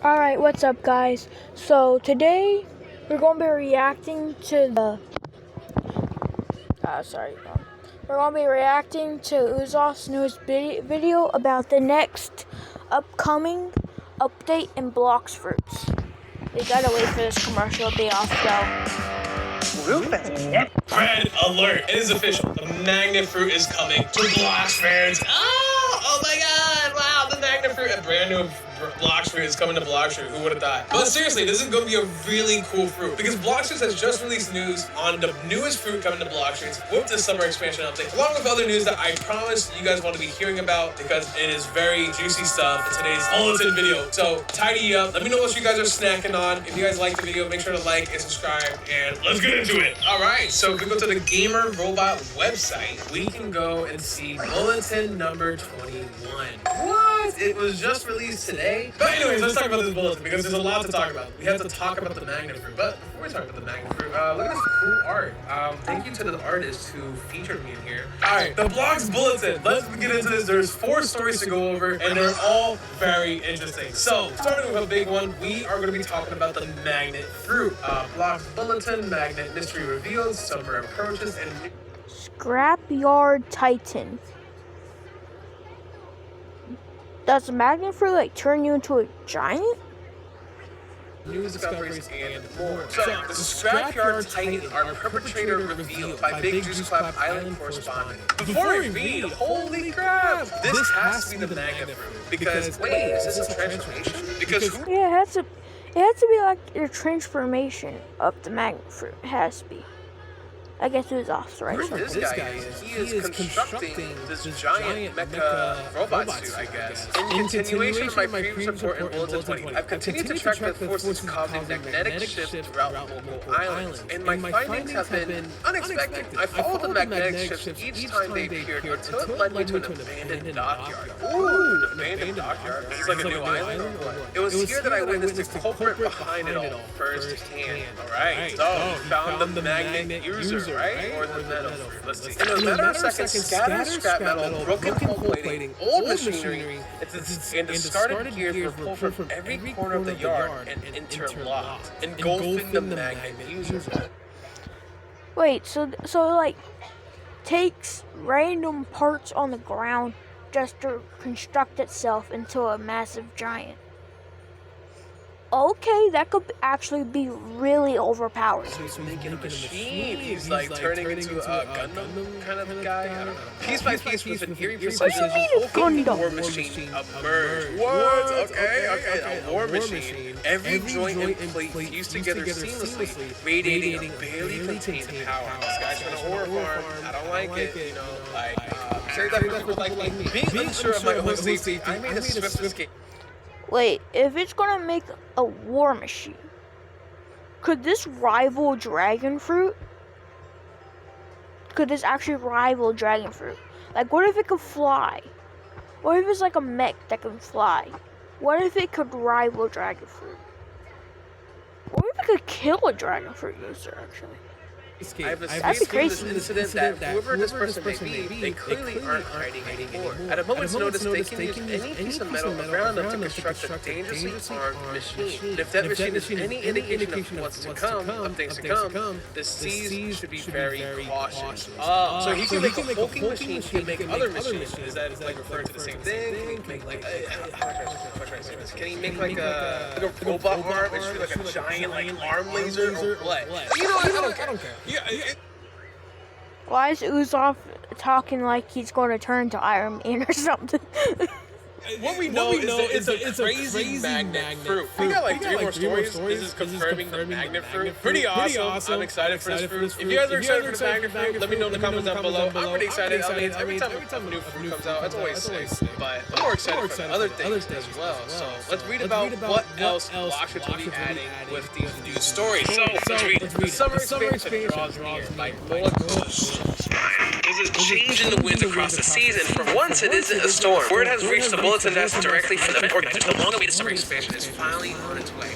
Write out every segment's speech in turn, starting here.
Alright, what's up guys? So today we're going to be reacting to we're going to be reacting to Uzof's newest video about the next upcoming update in Blox fruits. We gotta wait for this commercial to be off though. Red alert! It is official. The magnet fruit is coming to Blox fans. Oh my god! Wow, the magnet fruit, a brand new Blox fruit is coming to Blox fruit. Who would have thought? But seriously, this is going to be a really cool fruit because Blox fruit has just released news on the newest fruit coming to Blox fruit with the summer expansion update, along with other news that I promise you guys want to be hearing about because it is very juicy stuff in today's bulletin video. So tidy up. Let me know what you guys are snacking on. If you guys like the video, make sure to like and subscribe, and let's get into it. All right. So if we go to the Gamer Robot website, we can go and see bulletin number 21. What? It was just released today. But anyways, let's talk about this bulletin because there's a lot to talk about. We have to talk about the magnet fruit. But before we talk about the magnet fruit, look at this cool art. Thank you to the artist who featured me in here. All right, the Blox bulletin. Let's get into this. There's 4 stories to go over, and they're all very interesting. So, starting with a big one, we are going to be talking about the magnet fruit. Blox bulletin, magnet mystery revealed, summer approaches, and Scrapyard Titan. Does the magnet fruit turn you into a giant? new discoveries and more. So, the Scrapyard Titan, our perpetrator revealed by Big Juice Clap Island correspondent. Before we read, holy crap! This has to be the magnet fruit. Because, wait, is this a transformation? Because who? Yeah, it has to be like the transformation of the magnet fruit. It has to be. I guess it was off, right? This guy is. He is constructing this giant mecha robot suit, I guess. In continuation of my previous report in Bulletin 20, I've continued to track the forces causing magnetic shift throughout multiple islands, and my findings have been unexpected. I followed the magnetic shift each time they appeared until it led me to an abandoned dockyard. Ooh, an abandoned dockyard? It's like a new island or what? It was here that I witnessed the culprit behind it all firsthand. Alright, so we found the magnet user. Right? Or the metal. Let's see. In a matter of seconds, scattered scrap metal, broken hull plating, old machinery, and discarded gears were pulled from every corner of the yard and interlocked, engulfing the magnet user. Wait, so like takes random parts on the ground just to construct itself into a massive giant. Okay, that could actually be really overpowered. So he's making a machine. He's like turning into a Gundam kind of guy. I don't know. Piece by piece, with an eerie precision, a war machine emerged. What? Okay. A war machine. Every joint and plate fused together seamlessly, radiating a barely contained power. This guy's from a horror farm. I don't like it. You know, like say that with like being sure of my own safety. I made a swift escape. Wait, if it's gonna make a war machine, could this rival dragon fruit? Could this actually rival dragon fruit? Like, what if it could fly? What if it's like a mech that can fly? What if it could rival dragon fruit? What if it could kill a dragon fruit user, actually? I've That'd be crazy. This incident that whoever this person may be, they clearly aren't hiding anymore. At a moment's notice, they can use any piece of metal around them to construct a dangerously armed machine. And if that machine is any indication of what's to come, of things to come, the seas should be very cautious. So he can make a hulking machine, he can make other machines. Is that like referring to the same thing? Can he make like can he make like a robot arm and shoot like a giant like arm laser or what? You know, I don't care. Yeah. Why is Uzof talking like he's going to turn to Iron Man or something? What we know is that it's a crazy magnet fruit. We got like 3 more stories. This is confirming the magnet fruit. Pretty awesome. I'm excited for this fruit. If you guys are excited for the magnet fruit, let me know in the comments down below. I'm pretty excited. I mean, every time a new fruit comes out, it's always sick. But I'm more excited for other things as well. So let's read about what else Blox will be adding with these new stories. So let's read it. The summer expansion draws near by bulletin. There's a change in the winds across the seas, and for once it isn't a storm. Word has reached the bulletin that's directly from the event organizers. The long-awaited summer expansion is finally on its way.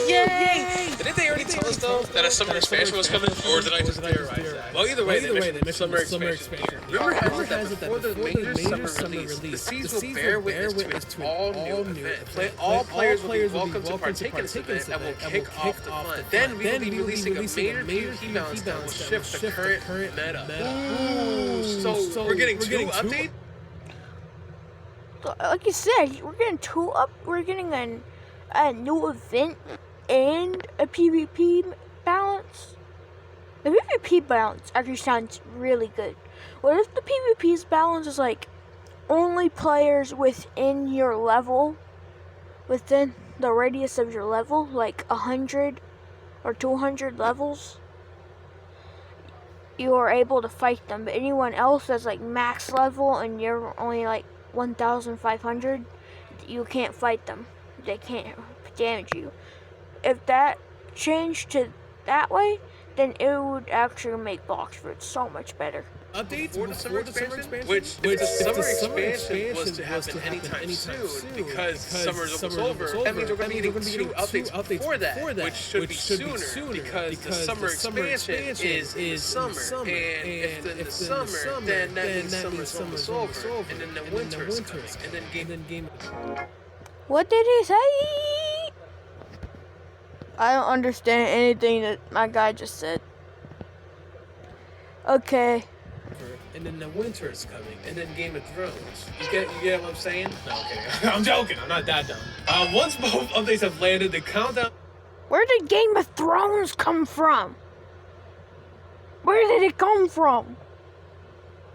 Yay! Didn't they already tell us though that a summer expansion was coming, or did I just theorize that? Well, either way, they mentioned summer expansion. Rumor has it that before the major summer release, the seas will bear witness to an all-new event. All players will be welcome to partake in this event and will kick off the fun. Then we will be releasing a major PvP balance that will shift the current meta. Ooh, so we're getting two updates? Like you said, we're getting a new event and a PvP balance. The PvP balance actually sounds really good. What if the PvP's balance is like only players within your level, within the radius of your level, like 100 or 200 levels, you are able to fight them, but anyone else that's like max level and you're only like 1,500, you can't fight them. They can't damage you. If that changed to that way, then it would actually make blox fruits so much better. Updates before the summer expansion? Which if the summer expansion was to happen anytime soon, because summer's almost over, that means we're going to be getting two updates before that, which should be sooner, because the summer expansion is in summer, and if in the summer, then that means summer's almost over, and then the winter's coming, and then game. What did he say? I don't understand anything that my guy just said. Okay. And then the winter is coming, and then Game of Thrones. You get what I'm saying? No, okay. I'm joking. I'm not that dumb. Once both updates have landed, the countdown. Where did Game of Thrones come from? Where did it come from?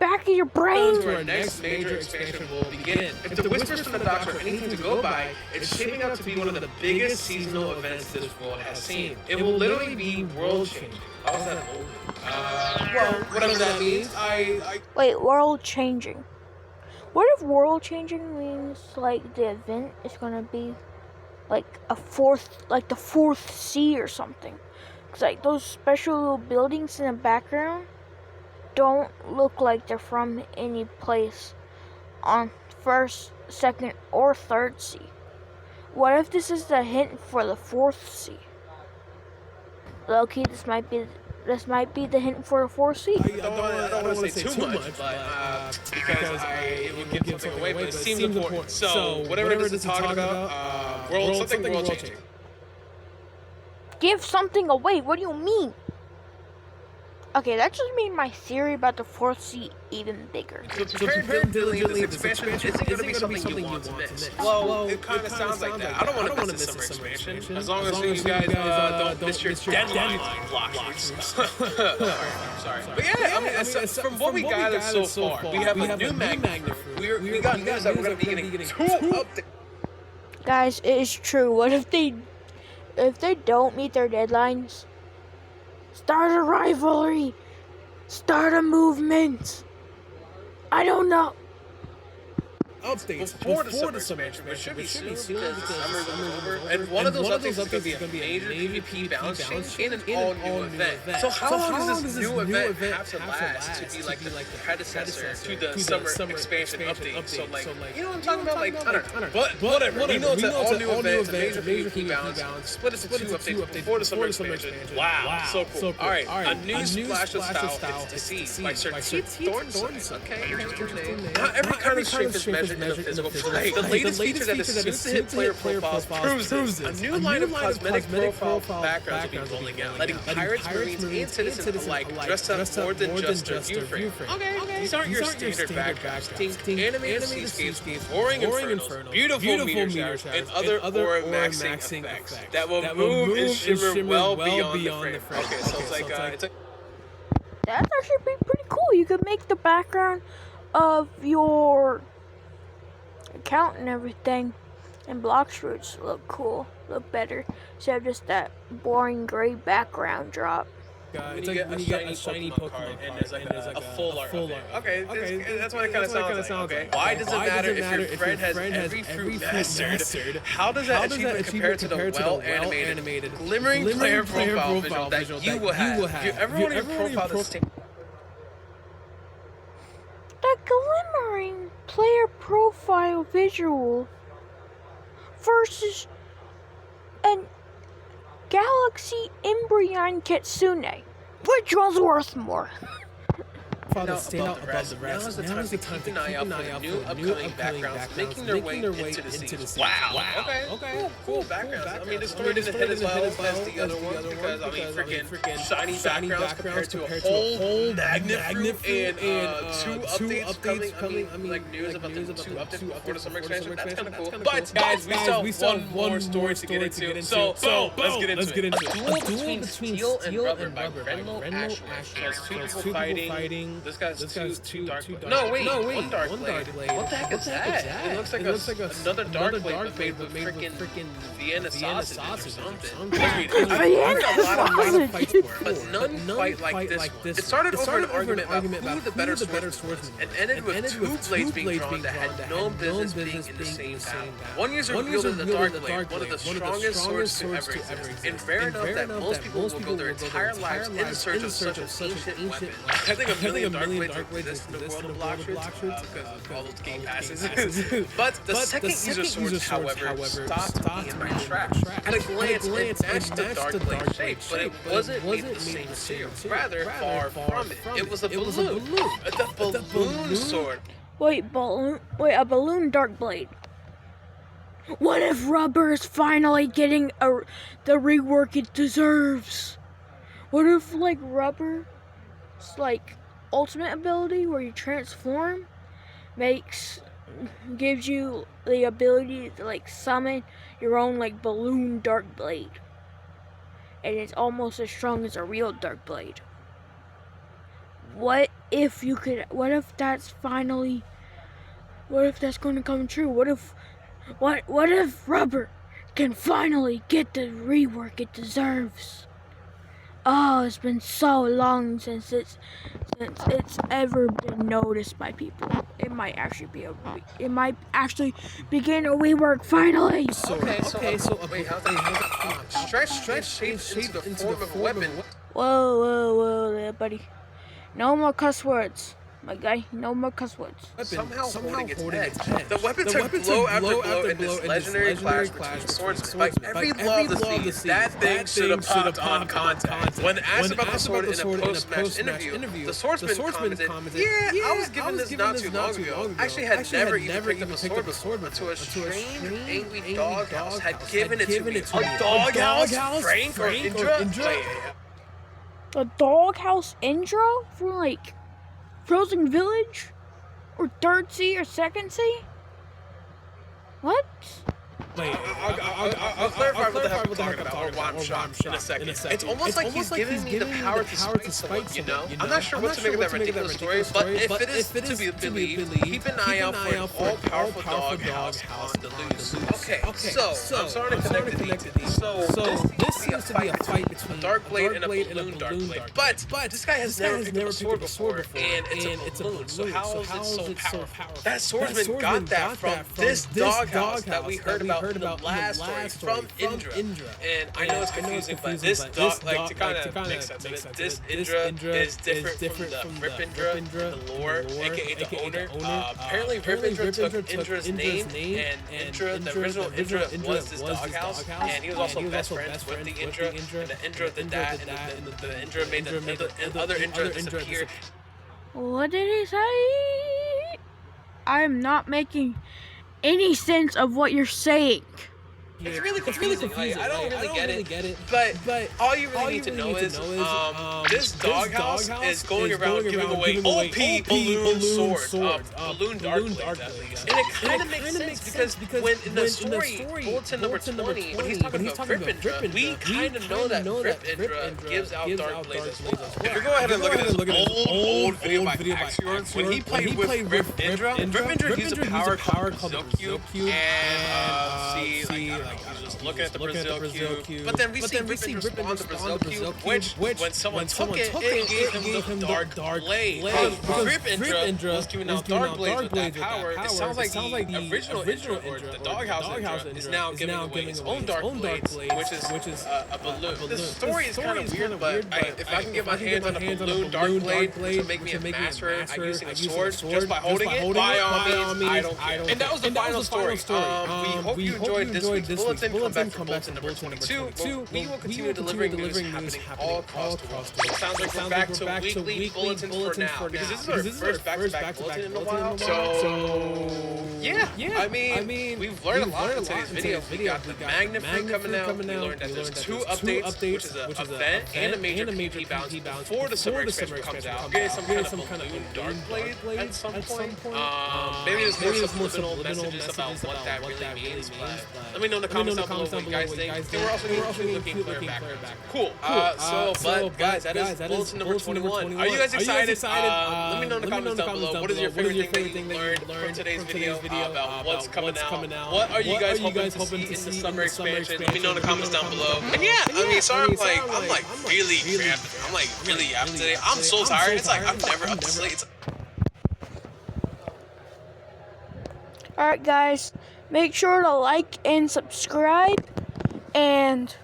Back in your brain? Our next major expansion will begin. If the whispers from the doctor are anything to go by, it's shaping up to be one of the biggest seasonal events this world has seen. It will literally be world-changing. How is that old? Well, whatever that means, Wait, world-changing. What if world-changing means, like, the event is gonna be, like, the fourth sea or something? Because, like, those special little buildings in the background don't look like they're from any place on first, second, or third sea. What if this is the hint for the fourth sea? Low-key, this might be the hint for the fourth sea. I don't want to say too much, but because it would give something away, but it seems important. So whatever it is talking about, world changing. Give something away? What do you mean? Okay, that just made my theory about the fourth sea even bigger. So prepare diligently, this expansion isn't going to be something you want to miss. Well, it kind of sounds like that. I don't want to miss the summer expansion, as long as you guys don't miss your deadline blocks. Sorry. But yeah, I mean, from what we gathered so far, we have a new magnet. We got news that we're going to be getting two updates. Guys, it is true. What if they don't meet their deadlines? Start a rivalry. Start a movement. I don't know. Updates before the summer expansion, which should be soon because the summer is over. And one of those updates is going to be a major PvP balance change and an all-new event. So how long does this new event have to last to be like the predecessor to the summer expansion update? So like, you know what I'm talking about? Like, I don't know. But whatever. We know it's an all-new event, a major PvP balance. Split it into two updates before the summer expansion. Wow, so cool. All right, a new splash of style. It's deceased by Sir Keith Thornton. Okay, not every kind of strength is measured in the physical play. The latest feature that is soon to hit player profiles proves this. A new line of cosmetic profile backgrounds will be rolling out, letting pirates, marines, and citizens alike dress up more than just their view frame. Okay. These aren't your standard backgrounds. Think animated seascapes, roaring infernos, beautiful meteor showers, and other aura maxing effects that will move and shimmer well beyond the frame. Okay, so it's like That's actually pretty cool. You could make the background of your account and everything and blox fruits look cool, look better, instead of just that boring gray background drop. When you get a shiny Pokemon card and there's like a full art. Okay, that's what it kind of sounds like. Okay. Why does it matter if your friend has every fruit mastered? How does that achievement compare to the well-animated, glimmering player profile visual that you will have? If you ever want your profile to stay... The glimmering player profile visual versus a Galaxy Embryon Kitsune. Which one's worth more? Stand out above the rest. Now is the time to keep an eye out for new upcoming backgrounds making their way into the scene. Wow. Okay. Cool backgrounds. I mean, this story didn't hit as well as the other ones because, I mean, freaking shiny backgrounds compared to a whole magnet fruit and two updates coming. I mean, like news about the two updates before the summer expansion. That's kind of cool. But, guys, we still have one more story to get into. So, let's get into it. A duel between steel and rubber by Renlo Asher. Two people fighting. This guy's two dark blades. No, wait, one dark blade. What the heck is that? It looks like another dark blade but made with freaking Vienna sausage or something. Vienna sausage! But none quite like this one. It started over an argument about who the better swordsman was, and ended with two blades being drawn that had no business being in the same battle. One user wielded the dark blade, one of the strongest swords to ever exist, and rare enough that most people will go their entire lives in search of such an ancient weapon. I think a million dark blades exist in the world of blox because of all those game passes. But the second user swords, however, stopped being my trap. At a glance, it matched the dark blade shape, but it wasn't made of the same material. Rather, far from it. It was a balloon. The balloon sword. Wait, a balloon dark blade. What if rubber is finally getting the rework it deserves? What if, like, rubber's, like, ultimate ability where you transform gives you the ability to, like, summon your own, like, balloon dark blade, and it's almost as strong as a real dark blade? What if that's going to come true? What if rubber can finally get the rework it deserves? Oh, it's been so long since it's ever been noticed by people. It might actually begin a rework finally. Okay, so wait, how's that? Stretch shapes into the form of a weapon. Whoa there, buddy. No more cuss words. My guy, no more cuss words. Somehow holding its head. The weapon took blow after blow in this legendary clash between swordsmen. By every law of the sea, that thing should have popped on contact. When asked about the sword in a post-match interview, the swordsman commented, "Yeah, I was given this not too long ago. I actually had never even picked up a sword until a strange, angry doghouse had given it to me." A doghouse? Frank or Indra? A doghouse Indra? For, like, Frozen Village? Or Third Sea or Second Sea? What? Wait, I'll clarify what the heck I'm talking about, or why I'm shocked in a second. It's almost like he's giving me the power to spite someone, you know? I'm not sure what to make of that ridiculous story, but if it is to be believed, keep an eye out for an all-powerful doghouse on the loose. Okay, so I'm starting to connect the dots. So this seems to be a fight between a dark blade and a balloon dark blade. But this guy has never picked up a sword before, and it's a balloon. So how is it so powerful? That swordsman got that from this doghouse that we heard about in the last story from Indra. And I know it's confusing, but this dog, like, to kind of make sense of it, this Indra is different from the Rip Indra, the lore, aka the owner. Apparently Rip Indra took Indra's name, and Indra, the original Indra, was this doghouse, and he was also best friends with the Indra, and the Indra did that, and the Indra made the other Indra disappear. What did he say? I'm not making any sense of what you're saying. It's really confusing. Like, I don't really get it. But all you really need to know is this doghouse is going around giving away OP balloon swords, balloon dark blades at least. And it kind of makes sense because when in the story, bulletin number 20, when he's talking about Rip Indra, we kind of know that Rip Indra gives out dark blades as well. If we go ahead and look at this old video by Axior, when he played with Rip Indra used a power called Zokyu, and he's just looking at the Brazil cube. But then we see Rippin respond to Brazil cube, which when someone took it, it gave him the dark blade. Because Rippin was giving out dark blades with that power. It sounds like the original Indra, or the Doghouse Indra, is now giving away its own dark blades, which is a balloon. This story is kind of weird, but if I can get my hands on a balloon dark blade to make me a master at using a sword just by holding it, by all means, I don't care. And that was the final story. We hope you enjoyed this week's bulletin. Come back for bulletin number 22. We will continue delivering news happening all across the world. It sounds like we're back to weekly bulletins for now, because this is our first back-to-back bulletin in a while. So yeah, I mean, we've learned a lot in today's video. We got the magnet fruit coming out. We learned that there's 2 updates, which is an event and a major PvP bounce before the summer expansion comes out. We're getting some kind of balloon dark blade at some point. Maybe there's more subliminal messages about what that really means. But let me know in the comments down below what you guys think. And we're also going to be looking clear background. Cool. But guys, that is bulletin number 21. Are you guys excited? Let me know in the comments down below. What is your favorite thing that you learned from today's video about what's coming out? What are you guys hoping to see in the summer expansion? Let me know in the comments down below. And yeah, I mean, sorry, I'm like really cramped. I'm like really yapping today. I'm so tired. It's like I'm never up this late. Alright guys, make sure to like and subscribe, and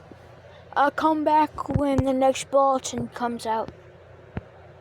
I'll come back when the next bulletin comes out.